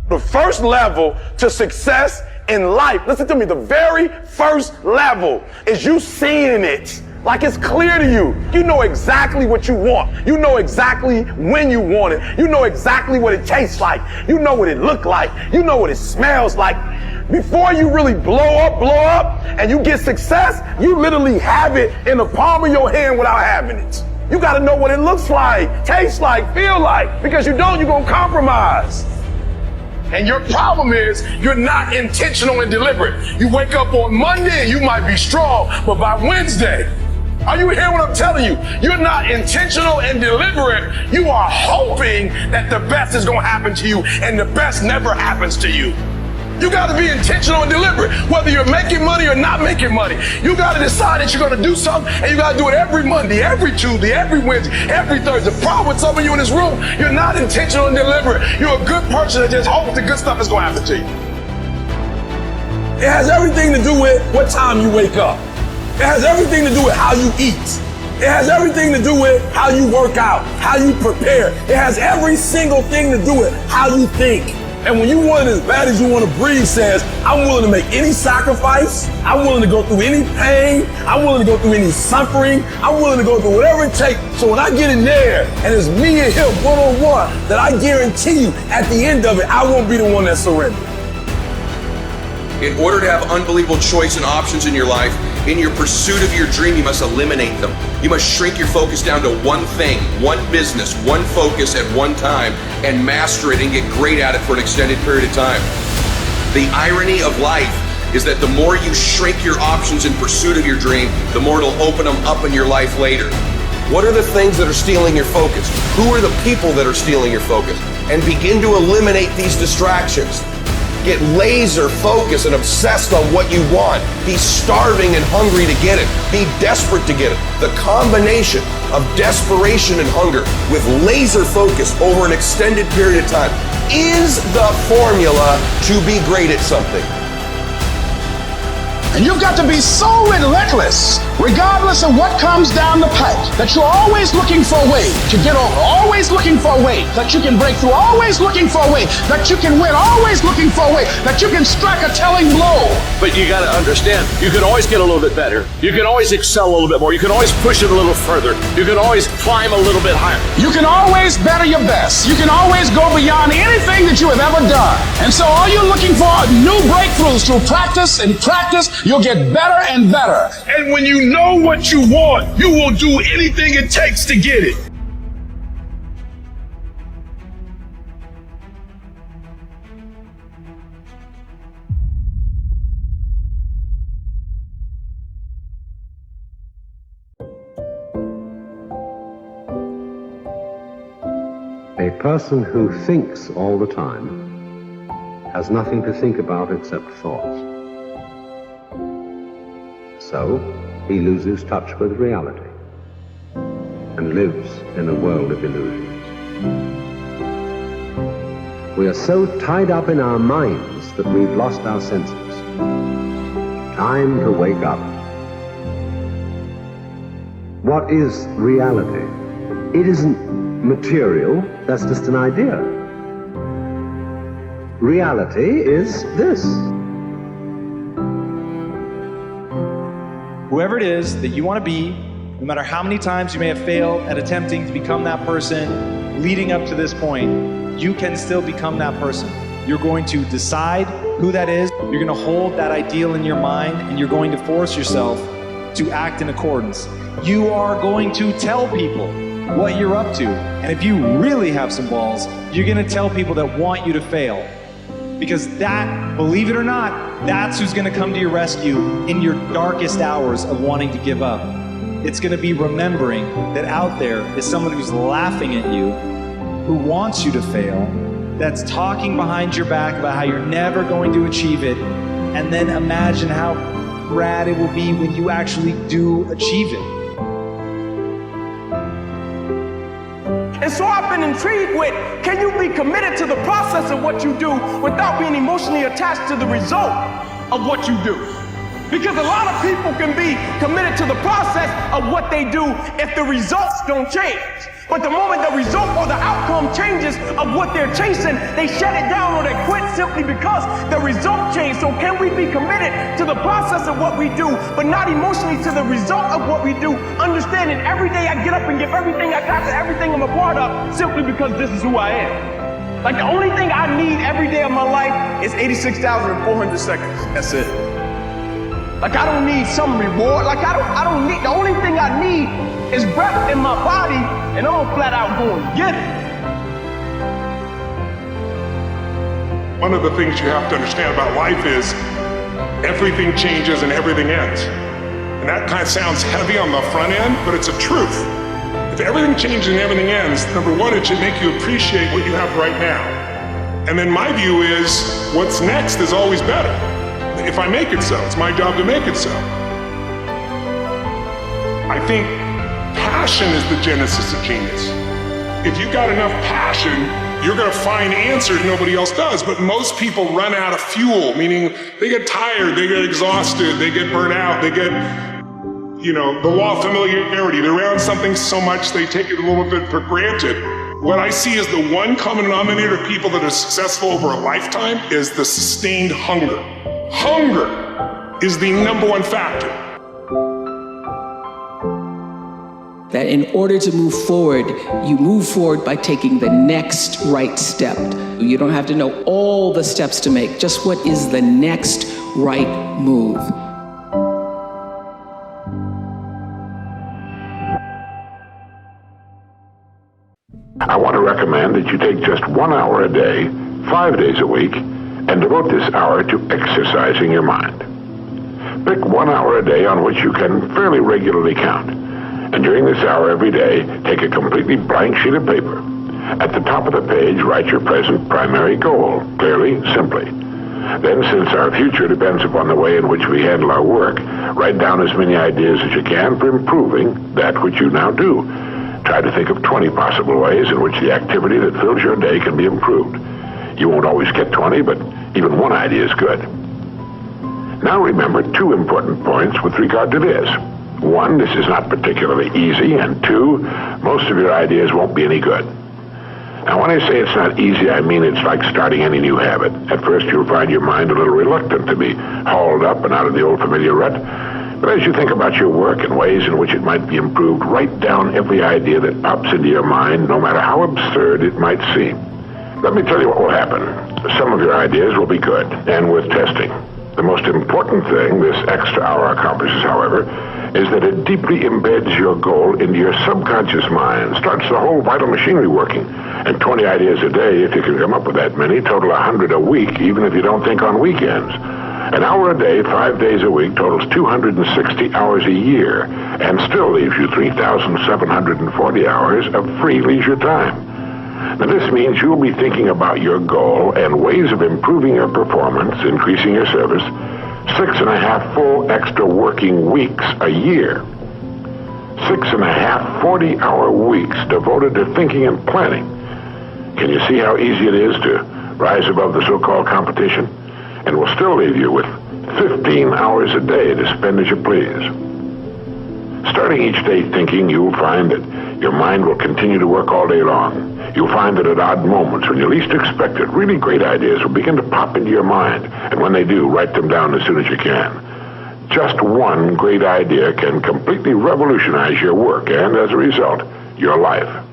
The first level to success in life, listen to me, the very first level is you seeing it. Like it's clear to you. You know exactly what you want. You know exactly when you want it. You know exactly what it tastes like. You know what it looks like. You know what it smells like. Before you really blow up, and you get success, you literally have it in the palm of your hand without having it. You gotta know what it looks like, tastes like, feel like, because you don't, you're gonna compromise. And your problem is you're not intentional and deliberate. You wake up on Monday and you might be strong, but by Wednesday, are you hearing what I'm telling you? You're not intentional and deliberate. You are hoping that the best is gonna happen to you, and the best never happens to you. You gotta be intentional and deliberate, whether you're making money or not making money. You gotta decide that you're gonna do something, and you gotta do it every Monday, every Tuesday, every Wednesday, every Thursday. The problem with some of you in this room, you're not intentional and deliberate. You're a good person that just hopes the good stuff is gonna happen to you. It has everything to do with what time you wake up. It has everything to do with how you eat. It has everything to do with how you work out, how you prepare. It has every single thing to do with how you think. And when you want it as bad as you want to breathe says, I'm willing to make any sacrifice. I'm willing to go through any pain. I'm willing to go through any suffering. I'm willing to go through whatever it takes. So when I get in there and it's me and him one-on-one, that I guarantee you at the end of it, I won't be the one that surrenders. In order to have unbelievable choice and options in your life, in your pursuit of your dream, you must eliminate them. You must shrink your focus down to one thing, one business, one focus at one time, and master it and get great at it for an extended period of time. The irony of life is that the more you shrink your options in pursuit of your dream, the more it'll open them up in your life later. What are the things that are stealing your focus? Who are the people that are stealing your focus? And begin to eliminate these distractions. Get laser focused and obsessed on what you want. Be starving and hungry to get it. Be desperate to get it. The combination of desperation and hunger with laser focus over an extended period of time is the formula to be great at something. And you've got to be so relentless, regardless of what comes down the pipe, that you're always looking for a way to get over, always looking for a way that you can break through, always looking for a way that you can win, always looking for a way that you can strike a telling blow. But you got to understand, you can always get a little bit better. You can always excel a little bit more. You can always push it a little further. You can always climb a little bit higher. You can always better your best. You can always go beyond anything that you have ever done. And so all you're looking for are new breakthroughs through practice and practice. You'll get better and better. And when you know what you want, you will do anything it takes to get it. A person who thinks all the time has nothing to think about except thoughts. So, he loses touch with reality and lives in a world of illusions. We are so tied up in our minds that we've lost our senses. Time to wake up. What is reality? It isn't material, that's just an idea. Reality is this. Whoever it is that you want to be, no matter how many times you may have failed at attempting to become that person leading up to this point, you can still become that person. You're going to decide who that is, you're going to hold that ideal in your mind, and you're going to force yourself to act in accordance. You are going to tell people what you're up to. And if you really have some balls, you're going to tell people that want you to fail. Because that, believe it or not, that's who's going to come to your rescue in your darkest hours of wanting to give up. It's going to be remembering that out there is someone who's laughing at you, who wants you to fail, that's talking behind your back about how you're never going to achieve it, and then imagine how rad it will be when you actually do achieve it. And so I've been intrigued with, can you be committed to the process of what you do without being emotionally attached to the result of what you do? Because a lot of people can be committed to the process of what they do if the results don't change. But the moment the result or the outcome changes of what they're chasing, they shut it down or they quit simply because the result changed. So can we be committed to the process of what we do, but not emotionally to the result of what we do, understanding every day I get up and give everything I got to everything I'm a part of simply because this is who I am. Like the only thing I need every day of my life is 86,400 seconds. That's it. Like I don't need some reward. Like I don't need, the only thing I need is breath in my body, and I'm flat out going to get it. One of the things you have to understand about life is everything changes and everything ends. And that kind of sounds heavy on the front end, but it's a truth. If everything changes and everything ends, number one, it should make you appreciate what you have right now. And then my view is, what's next is always better. If I make it so, it's my job to make it so. I think passion is the genesis of genius. If you've got enough passion, you're going to find answers nobody else does. But most people run out of fuel, meaning they get tired, they get exhausted, they get burnt out, they get, the law of familiarity. They're around something so much they take it a little bit for granted. What I see as the one common denominator of people that are successful over a lifetime is the sustained hunger. Hunger is the number one factor. That in order to move forward, you move forward by taking the next right step. You don't have to know all the steps to make, just what is the next right move. I want to recommend that you take just 1 hour a day, 5 days a week, and devote this hour to exercising your mind. Pick 1 hour a day on which you can fairly regularly count. And during this hour every day, take a completely blank sheet of paper. At the top of the page, write your present primary goal, clearly, simply. Then, since our future depends upon the way in which we handle our work, write down as many ideas as you can for improving that which you now do. Try to think of 20 possible ways in which the activity that fills your day can be improved. You won't always get 20, but even one idea is good. Now remember 2 important points with regard to this. 1, this is not particularly easy, and 2, most of your ideas won't be any good. Now, when I say it's not easy, I mean it's like starting any new habit. At first, you'll find your mind a little reluctant to be hauled up and out of the old familiar rut. But as you think about your work and ways in which it might be improved, write down every idea that pops into your mind, no matter how absurd it might seem. Let me tell you what will happen. Some of your ideas will be good and worth testing. The most important thing this extra hour accomplishes, however, is that it deeply embeds your goal into your subconscious mind, starts the whole vital machinery working. And 20 ideas a day, if you can come up with that many, total 100 a week, even if you don't think on weekends. An hour a day, 5 days a week, totals 260 hours a year, and still leaves you 3,740 hours of free leisure time. Now, this means you'll be thinking about your goal and ways of improving your performance, increasing your service, 6.5 full extra working weeks a year. 6.5 40-hour weeks devoted to thinking and planning. Can you see how easy it is to rise above the so-called competition? And will still leave you with 15 hours a day to spend as you please. Starting each day thinking, you'll find that your mind will continue to work all day long. You'll find that at odd moments, when you least expect it, really great ideas will begin to pop into your mind. And when they do, write them down as soon as you can. Just one great idea can completely revolutionize your work and, as a result, your life.